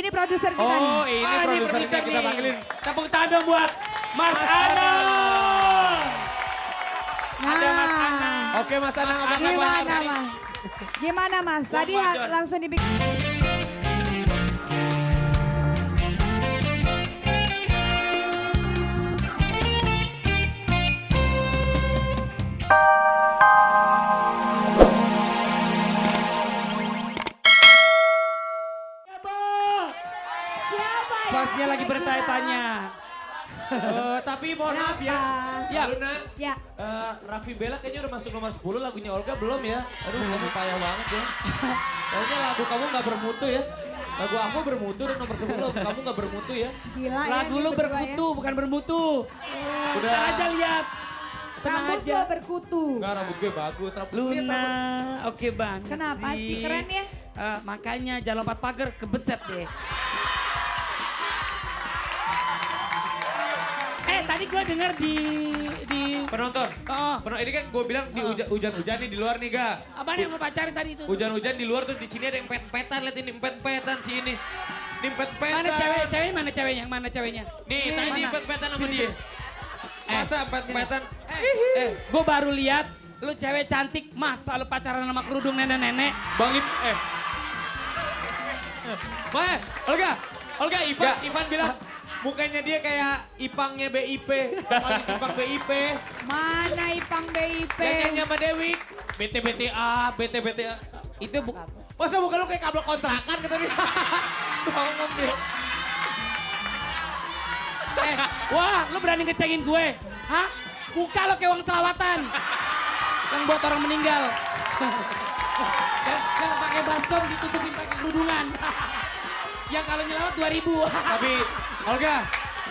Ini produser kita nih. Oh ini produsernya kita nih. panggilin. Tepuk tangan dong buat Mas Anang. Ada Mas Anang. Oke Mas Anang apa kabar? Gimana Mas? Gimana Mas? Tadi Ramadan. langsung dibikin. Ya, Bu. Siapa ya? Bosnya lagi bertanya-tanya. Tapi mohon maaf ya. Kenapa? Ya. Luna. Ya. Raffi Bella kayaknya udah masuk nomor 10, lagunya Olga belum ya? Aduh kamu payah banget ya. Kayaknya lagu kamu gak bermutu ya. Lagu aku bermutu dan nomor 10 lagu kamu gak bermutu ya. Gila ya. Lagu dia lu berdua berkutu, bukan bermutu. Udah. Ntar aja lihat. Ya. Tenang Rambut aja. gua berkutu. Enggak rambut gue bagus. Lihat Luna, rambut. oke banget Kenapa sih? Keren ya? Makanya jangan lompat pagar, kebeset deh. Tadi gue denger di Penonton. Oh, Ini kan gue bilang di hujan-hujan nih di luar nih ga. abang yang mau pacarin tadi itu. Hujan-hujan di luar tuh di sini ada yang pet-petan, lihat ini pet-petan si ini. Ini pet-petan. Mana cewek? Cewek mana ceweknya? Mana ceweknya? Nih, tadi Mana? pet-petan sama Sini, dia. sini. Masa pet-petan? Gue baru lihat lu cewek cantik, masa lu pacaran sama kerudung nenek-nenek? Bangin, Olga, Ivan bilang mukanya dia kayak Ipangnya BIP, lagi Ipang BIP. Mana Ipang BIP? Yang nyanyi sama Dewi, BTBTA. Itu Masa muka lu kayak kabel kontrakan kata dia. Songong dia. wah lu berani ngecengin gue? Hah? Muka lo kayak uang selawatan. Yang buat orang meninggal. Yang pakai baskom ditutupin pakai kerudungan. Yang kalau nyelawat 2000. Tapi Olga,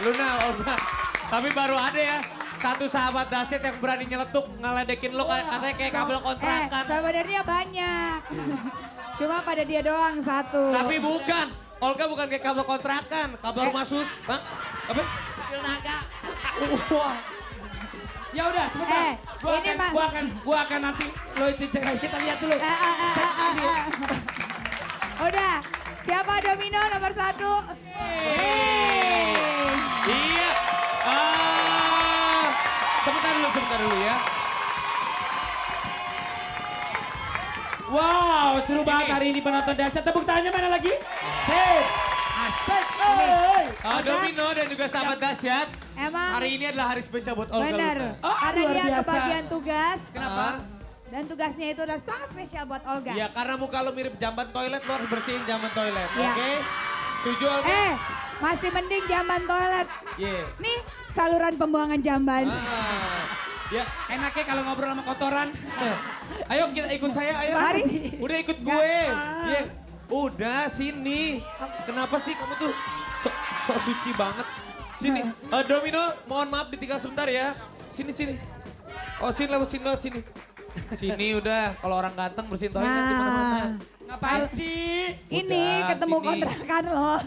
Luna, tapi baru ada ya satu sahabat dahsyat yang berani nyeletuk ngeledekin lo katanya kayak kabel kontrakan. Sebenarnya banyak. Cuma pada dia doang satu. Tapi bukan, Olga bukan kayak kabel kontrakan, kabel rumah sus. Hah? Apa? naga. Wah. Ya udah, sebentar. Ini Mas. Gua akan nanti lo itu cek kita lihat dulu. Udah, siapa Domino nomor 1? Iya. Sebentar dulu ya. Wow, seru banget hari ini penonton dahsyat. Tepuk tangannya mana lagi? Sip. Asik. Oi. Domino dan juga sahabat dahsyat. Emang Hari ini adalah hari spesial buat Olga. benar. Luna. Oh, Karena luar dia biasa. kebagian tugas. Kenapa? Dan tugasnya itu adalah sangat spesial buat Olga. Ya karena muka lo mirip jamban toilet, lo harus bersihin jamban toilet. Iya. Oke? Setuju Olga? Masih mending jamban toilet. Iya. Nih, saluran pembuangan jamban. Ya, Enaknya kalau ngobrol sama kotoran. ayo kita ikut saya, ayo. Mari. Udah ikut gue. Iya. Udah sini. Kenapa sih kamu tuh sok suci banget? Sini. Domino, mohon maaf ditinggal sebentar ya. Sini. Oh sini lewat sini. Sini udah, kalau orang ganteng bersihin toilet di mana-mana. Ngapain sih? Ini Udah, ketemu sini. kontrakan loh.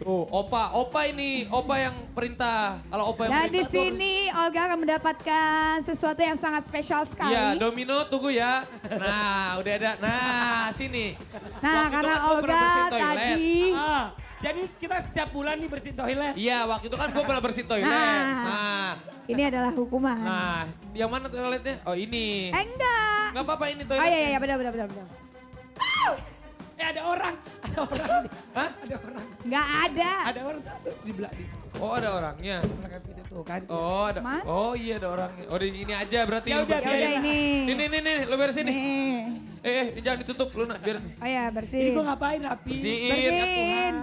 Tuh, opa ini, opa yang perintah. Kalau opa yang Dan di perintah tuh- sini Olga akan mendapatkan sesuatu yang sangat spesial sekali. Iya, Domino tunggu ya. Nah, udah ada. Nah, sini. Nah, Waktu itu karena kan gua pernah Olga bersihin toilet. tadi. Jadi kita setiap bulan nih bersihin toilet. Iya, waktu itu kan gue pernah bersihin toilet. Nah. Ini adalah hukuman. Nah, yang mana toiletnya? Oh ini. Enggak. Gak apa-apa ini Oh toiletnya. iya, benar. Ada orang. Hah? Ada orang. Enggak ada. Ada orang tuh di belakang. Oh ada orangnya. Belakang pintu tuh kan. Oh ada. Mana? Oh iya ada orangnya. Oh di ini aja berarti. Ya lu udah, bersihin. Ya udah ini. Ini, lo beresin nih. Nih. Ini jangan ditutup Luna, biar nih. Oh ya, Ini bersih. gue ngapain Rapi? Bersihin. Bersihin.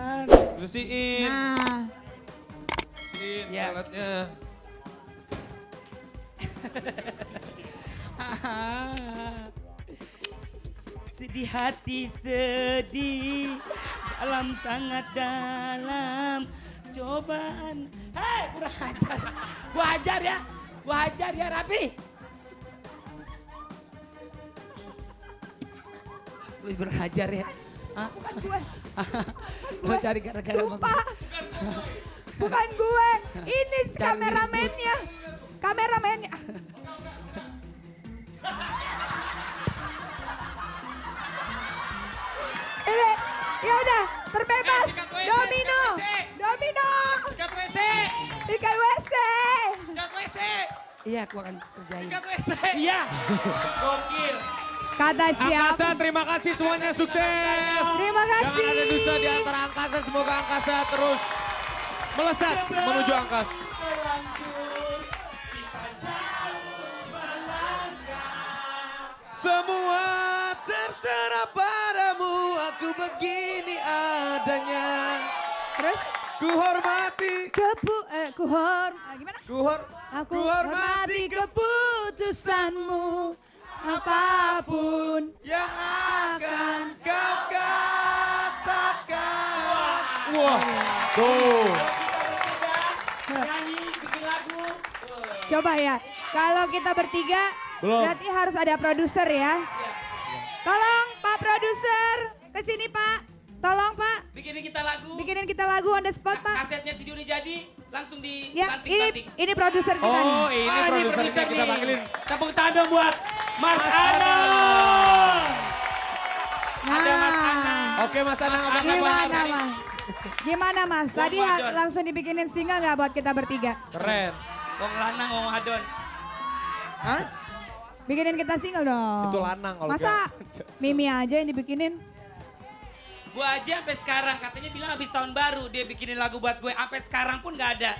Bersihin. Nah, Bersihin Ya. toiletnya. Sedih hati sedih, dalam sangat dalam cobaan. Hei, kurang ajar. Gua hajar ya Rapi. Lu kurang ajar ya. Hah? bukan gue. Lu cari gara-gara sama Sumpah. Bukan gue. Ini si kameramennya. Kameramennya. Ini, ya udah, terbebas. Sikat gue. Domino. Domino. Sikat WC. Ikan WC. Sikat WC. Iya, aku akan kerjain. Sikat WC. Iya. Gokil. Kata siapa? Angkasa, terima kasih semuanya, sukses. Terima kasih. Jangan ada dusta di antara angkasa, semoga angkasa terus melesat menuju angkasa. Semua terserah padamu, aku begini adanya. Terus? Ku hormati, Gimana? Aku hormati keputusanmu apapun yang akan kau katakan. Wah, tuh. Nyanyi, bikin lagu. Coba ya, kalau kita bertiga Belum. berarti harus ada produser ya. Tolong Pak produser, kesini Pak. Tolong Pak, Bikinin kita lagu. bikinin kita lagu on the spot Pak. Kasetnya si Juni jadi, langsung Ya, dibanting-banting. ini produser kita nih. Oh, ini Ah, produsernya kita nih. panggilin. Tepuk tangan buat Mas Anang. Ada Mas Anang. Oke Mas Anang, apa kabar? Gimana Mas? Gimana Mas? Tadi Wong wadon. langsung dibikinin single nggak buat kita bertiga? Keren. Wong lanang, wong adon. Hah? Bikinin kita single dong. Itu lanang kalau Masa Mimi aja yang dibikinin? Gue aja sampai sekarang katanya bilang habis tahun baru dia bikinin lagu buat gue. Sampai sekarang pun gak ada.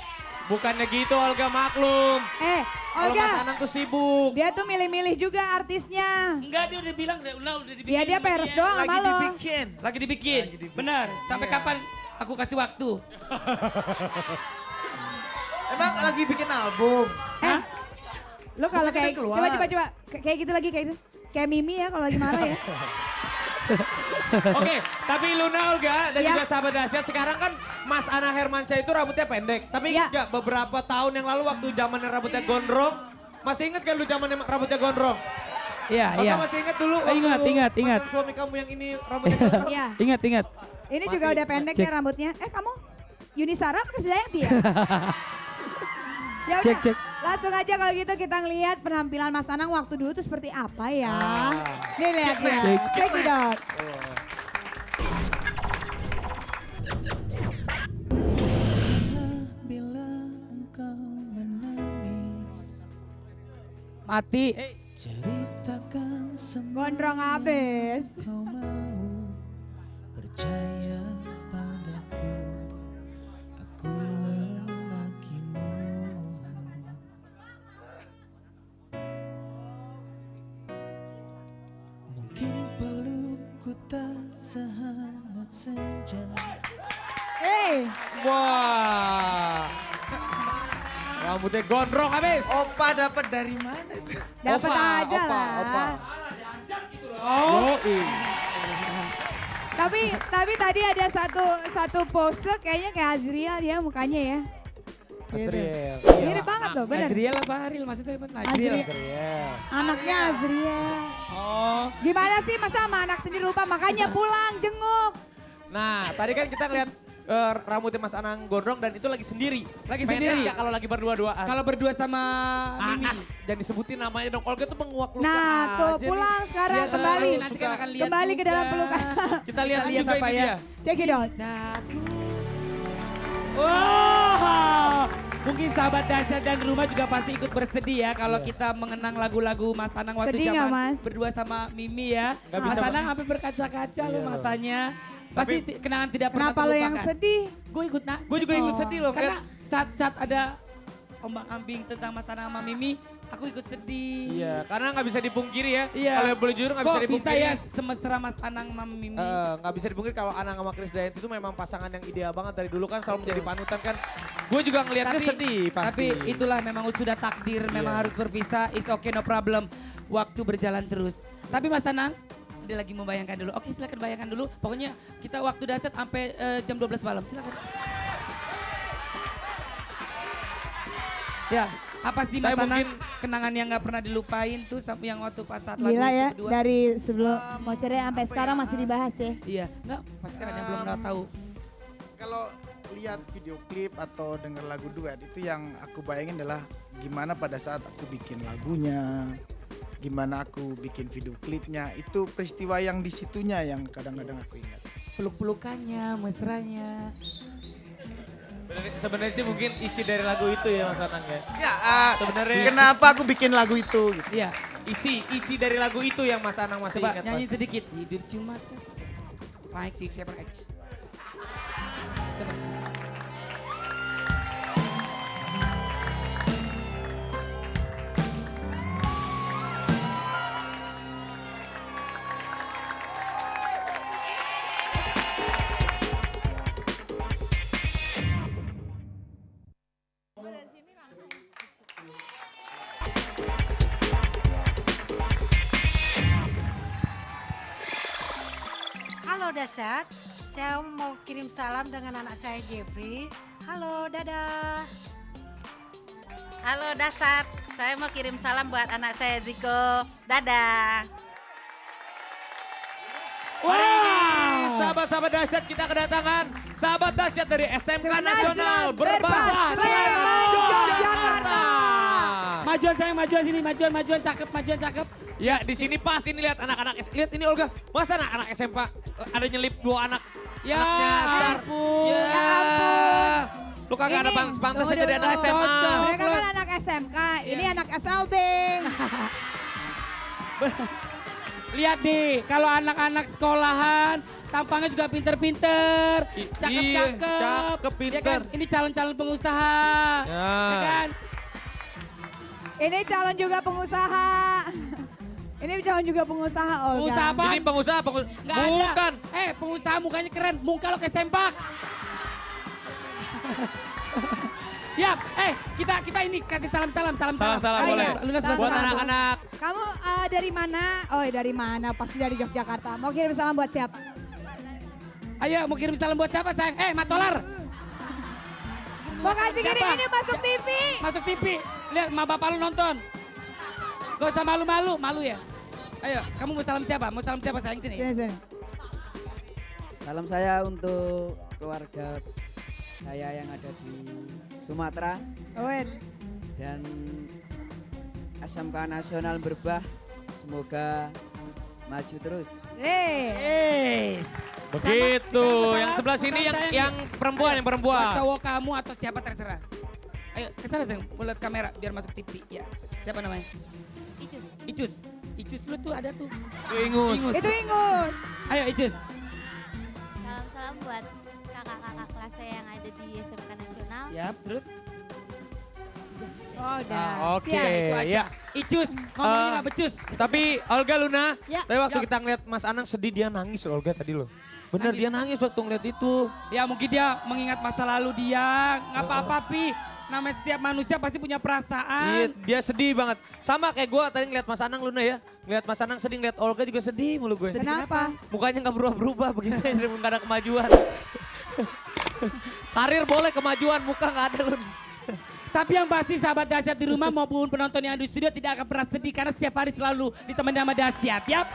Bukannya gitu Olga, maklum. Kalau Mas Olga, Anang tuh sibuk. dia tuh milih-milih juga artisnya. Enggak, dia udah bilang udah dibikin. Ya dia sama peres doang sama lo. Lagi dibikin. Benar. Sampai kapan aku kasih waktu? Emang lagi bikin album? Lo kalau Bukan kayak kita keluar. coba kayak gitu lagi kayak gitu. Kayak Mimi ya kalau lagi marah ya. Oke, tapi Luna, Olga, dan Ya. juga sahabat dahsyat, sekarang kan Mas Ana Hermansyah itu rambutnya pendek. Tapi Ya. ingat gak beberapa tahun yang lalu waktu zamannya rambutnya gondrong, masih ingat kan lu zamannya rambutnya gondrong? Iya, Olga masih ingat dulu waktu Ingat. mantan suami kamu yang ini rambutnya gondrong? Iya. Ingat. Ini juga Mati. udah pendek ya rambutnya. Kamu Yunisara apa Krisdayanti ya? Ya udah, Cek. langsung aja kalau gitu kita ngelihat penampilan Mas Anang waktu dulu tuh seperti apa ya. Nih lihat ya. Check it out. Bila engkau menangis, Mati. ceritakan semua Gondrong abis. kau mau. Percaya padaku, aku lelakimu. Mungkin pelukku tak sehangat senja. Wah. Rambutnya gondrong habis. Opa dapat dari mana itu? Dapat Opa, aja opa, lah. opa. Yoi. Tapi tadi ada satu pose kayaknya kayak Azriel ya mukanya ya. Azriel. Mirip banget loh, bener. Adriel apa Aril? Maksudnya apa? Azriel. Azriel. Anaknya Azriel. Oh. Gimana sih masa sama anak sendiri lupa makanya pulang jenguk. Nah, tadi kan kita ngeliat rambutnya Mas Anang gondrong dan itu lagi sendiri. Lagi Pengen sendiri. nggak kalau lagi berdua-duaan? Kalau berdua sama Mimi. Dan disebutin namanya dong. Olga tuh menguak-nguak Nah tuh aja nih. pulang sekarang Dia kembali. terlalu Nanti suka. kan akan lihat Kembali ke dalam juga. pelukan. Kita lihat Lihat juga apa ini ya? dia. Check it out. Wah, mungkin sahabat dahsyat dan rumah juga pasti ikut bersedih ya kalau kita mengenang lagu-lagu Mas Anang waktu Sedih nggak, zaman Mas? berdua sama Mimi ya. Nggak Mas bisa, Anang sampai berkaca-kaca loh matanya. Pasti Tapi- kenangan tidak pernah Kenapa lo yang terlupakan. sedih? Gue ikut nak. Gue juga ikut sedih loh Karena kan. saat ada ombang-ambing tentang Mas Anang sama Mimi, aku ikut sedih. Iya, karena nggak bisa dipungkiri ya. Iya. Kalau yang boleh jujur nggak bisa Kok bisa dipungkiri. ya semesra Mas Anang sama Mimi? Nggak bisa dipungkiri kalau Anang sama Krisdayanti itu memang pasangan yang ideal banget dari dulu kan selalu menjadi panutan kan. Gue juga ngelihatnya sedih pasti. Tapi itulah memang sudah takdir, memang Iya. harus berpisah. It's okay, no problem. Waktu berjalan terus. Tapi Mas Anang, dia lagi membayangkan dulu. Oke, silakan bayangkan dulu. Pokoknya kita waktu dahsyat sampai jam 12 malam. Silakan. Ya, apa sih Mas Saya Anang mungkin- kenangan yang nggak pernah dilupain tuh sampai yang waktu pas saat lagu Gila itu ya berdua? dari sebelum mau cerai sampai sekarang masih dibahas ya. Iya, enggak, pas sekarang yang belum pernah tahu. Kalau lihat video klip atau denger lagu duet itu yang aku bayangin adalah gimana pada saat aku bikin lagunya, gimana aku bikin video klipnya, itu peristiwa yang di situnya yang kadang-kadang aku ingat. peluk-pelukannya, mesranya. Sebenarnya sih mungkin isi dari lagu itu ya Mas Anang ya. Ya, Sebenarnya kenapa aku bikin lagu itu? Gitu. Iya, isi dari lagu itu yang Mas Anang masih coba ingat. nyanyi Mas. sedikit. Hidup cuma sekali. 5, 6, 7, 8. Coba. Halo Dasyat, saya mau kirim salam dengan anak saya Jeffrey. Halo, dadah. Halo Dasyat, saya mau kirim salam buat anak saya Ziko. Dadah. Wow. Sahabat-sahabat dahsyat kita kedatangan sahabat dahsyat dari SMK Nasional Berbah Sleman Yogyakarta. Majuan sayang, majuan sini, majuan cakep. Ya di sini pas ini lihat anak-anak lihat ini Olga. Masa anak-anak SMK ada nyelip 2 anak. Ya Anaknya Sar. ampun. Ya. Lu kagak ada Ini, pantasnya tunggu jadi anak dulu. SMA. Mereka kan anak SMK, ini anak SLB. Lihat nih, kalau anak-anak sekolahan tampangnya juga pinter-pinter, cakep-cakep. cakep, Ya pinter. kan? Ini calon-calon pengusaha. Ya. Ya kan? Ini calon juga pengusaha. Ini calon juga pengusaha, Olga. Pengusaha apa? Ini pengusaha, Nggak ada. bukan. Pengusaha mukanya keren, muka lo kayak sempak. Yap, kita ini kasih salam. Salam Ayo, boleh. Lunas salam. Buat Salam. anak-anak. Kamu dari mana? Oh, dari mana? Pasti dari Yogyakarta. Mau kirim salam buat siapa? Ayo, mau kirim salam buat siapa sayang? Matolar, Mau kasih Siapa? kirim ini masuk TV. masuk TV. Lihat, ma bapak lu nonton. Gak usah malu-malu, malu ya? Ayo, kamu mau salam siapa? Mau salam siapa sayang sini? Sini. Salam saya untuk keluarga saya yang ada di Sumatera Wait. dan SMK Nasional Berbah. Semoga maju terus. Yes. Begitu. Sama Yang salam, sebelah sini salam sayang. yang perempuan, yang Buat perempuan. cowok kamu atau siapa terserah. Ayo, kesana sayang, lihat kamera biar masuk TV. Ya, siapa namanya? Icus lu tuh ada tuh. Ingus. Itu Ingus. Ayo Icus. Salam-salam buat kakak-kakak kelas saya yang ada di SMK Nasional. Ya, terus. Oh, udah. Oke, Siap. Itu aja. ya. Icus, ngomongnya nggak becus. Tapi Olga Luna, Ya. tapi waktu Ya. kita ngeliat Mas Anang sedih dia nangis loh Olga tadi loh. Bener Nangis. dia nangis waktu ngeliat itu. Ya mungkin dia mengingat masa lalu dia. Nggak apa-apa Pi. Namanya setiap manusia pasti punya Iya, perasaan. dia sedih banget. Sama kayak gue tadi ngeliat Mas Anang Luna ya. Ngeliat Mas Anang sedih, ngeliat Olga juga sedih mulu gue. Kenapa? Mukanya nggak berubah-berubah begitu ya, nggak ada kemajuan. Karir boleh, kemajuan muka nggak ada Lun. Tapi yang pasti sahabat dahsyat di rumah maupun penonton yang ada di studio tidak akan pernah sedih karena setiap hari selalu ditemani sama dahsyat. Yap.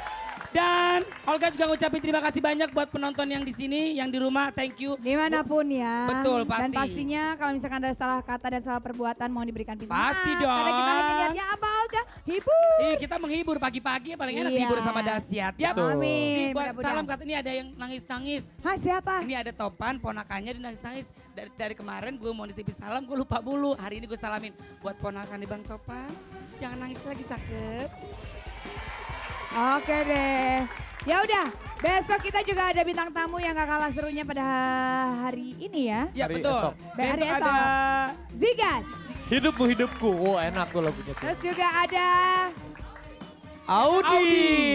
Dan Olga juga ngucapin terima kasih banyak buat penonton yang di sini, yang di rumah, thank you. Dimanapun ya. Betul, pasti. Dan pastinya kalau misalkan ada salah kata dan salah perbuatan mohon diberikan pindah. Pasti dong. Karena kita hanya niatnya apa Olga? Hibur. Kita menghibur pagi-pagi paling enak Iya. hibur sama dahsyat. Yap. Betul. Ini Amin. buat Mudah-mudahan. salam kata ini ada yang nangis-nangis. Hah, siapa? Ini ada Topan, ponakannya dia nangis-nangis. Dari kemarin gue mau nitipin salam, gue lupa mulu. Hari ini gue salamin buat ponakan di Bang Topan. Jangan nangis lagi, cakep. Oke deh. Ya udah, besok kita juga ada bintang tamu yang gak kalah serunya pada hari ini ya. Ya Hari betul. esok. Hari Besok esok. ada Zigas. Hidupmu hidupku, oh enak tuh lagunya tuh. Terus juga ada Audi.